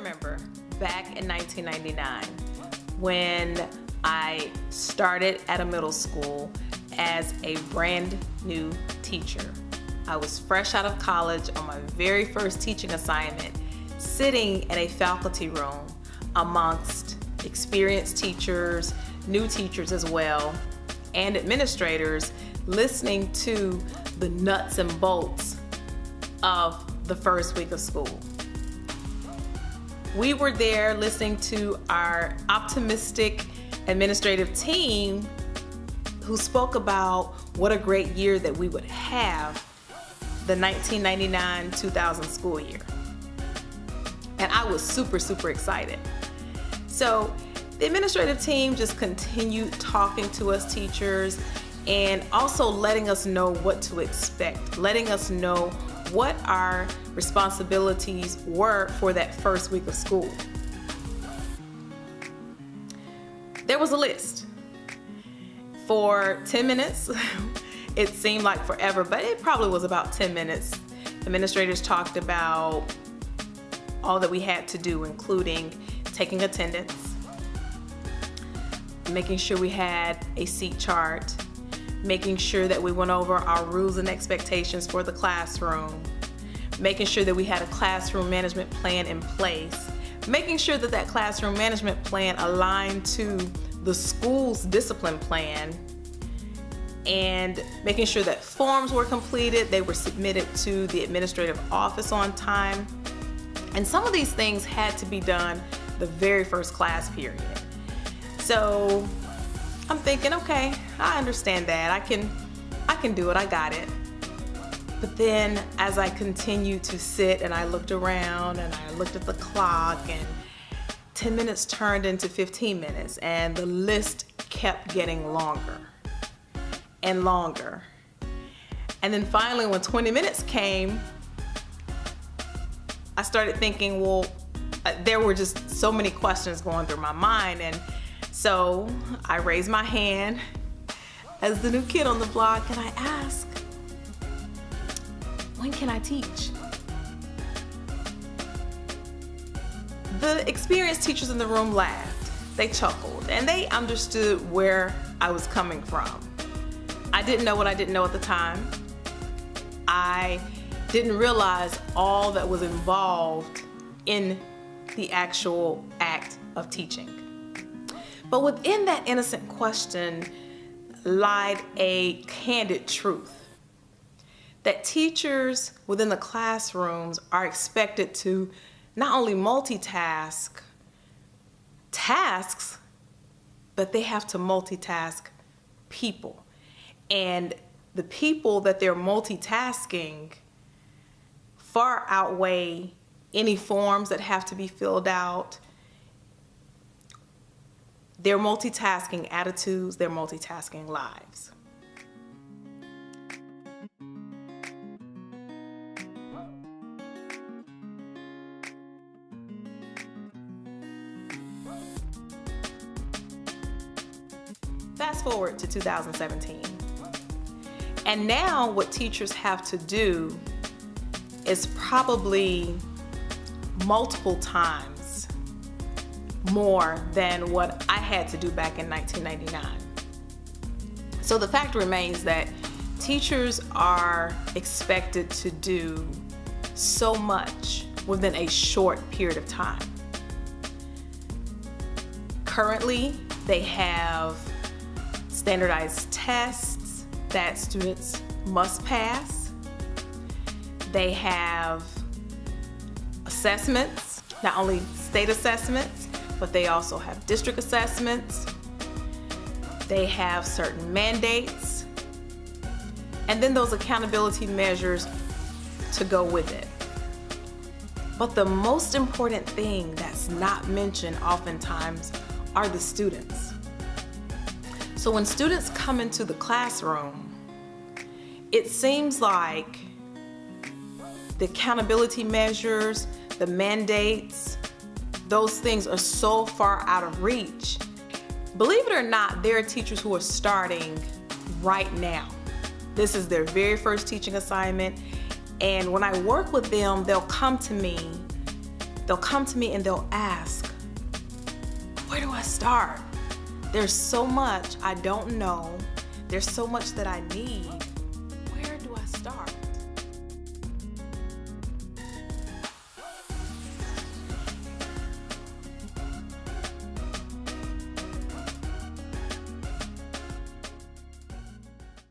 remember back in 1999 when I started at a middle school as a brand new teacher. I was fresh out of college on my very first teaching assignment, sitting in a faculty room amongst experienced teachers, new teachers as well, and administrators, listening to the nuts and bolts of the first week of school. We were there listening to our optimistic administrative team who spoke about what a great year that we would have the 1999-2000 school year. And I was super, super excited. So the administrative team just continued talking to us teachers and also letting us know what to expect, letting us know what our responsibilities were for that first week of school. There was a list. For 10 minutes, it seemed like forever, but it probably was about 10 minutes. Administrators talked about all that we had to do, including taking attendance, making sure we had a seat chart, making sure that we went over our rules and expectations for the classroom, making sure that we had a classroom management plan in place, making sure that that classroom management plan aligned to the school's discipline plan, and making sure that forms were completed, they were submitted to the administrative office on time. And some of these things had to be done the very first class period. So I'm thinking, okay, I understand that. I can do it, I got it. But then as I continued to sit and I looked around and I looked at the clock, and 10 minutes turned into 15 minutes and the list kept getting longer and longer. And then finally when 20 minutes came, I started thinking, well, there were just so many questions going through my mind. And so I raised my hand as the new kid on the block and I asked, when can I teach? The experienced teachers in the room laughed, they chuckled, and they understood where I was coming from. I didn't know what I didn't know at the time. I didn't realize all that was involved in the actual act of teaching. But within that innocent question lied a candid truth, that teachers within the classrooms are expected to not only multitask tasks, but they have to multitask people. And the people that they're multitasking far outweigh any forms that have to be filled out. They're multitasking attitudes, they're multitasking lives. Fast forward to 2017. And now what teachers have to do is probably multiple times more than what I had to do back in 1999. So the fact remains that teachers are expected to do so much within a short period of time. Currently, they have standardized tests that students must pass. They have assessments, not only state assessments, but they also have district assessments. They have certain mandates, and then those accountability measures to go with it. But the most important thing that's not mentioned oftentimes are the students. So when students come into the classroom, it seems like the accountability measures, the mandates, those things are so far out of reach. Believe it or not, there are teachers who are starting right now. This is their very first teaching assignment, and when I work with them, they'll come to me they'll come to me and they'll ask, where do I start? There's so much I don't know. There's so much that I need.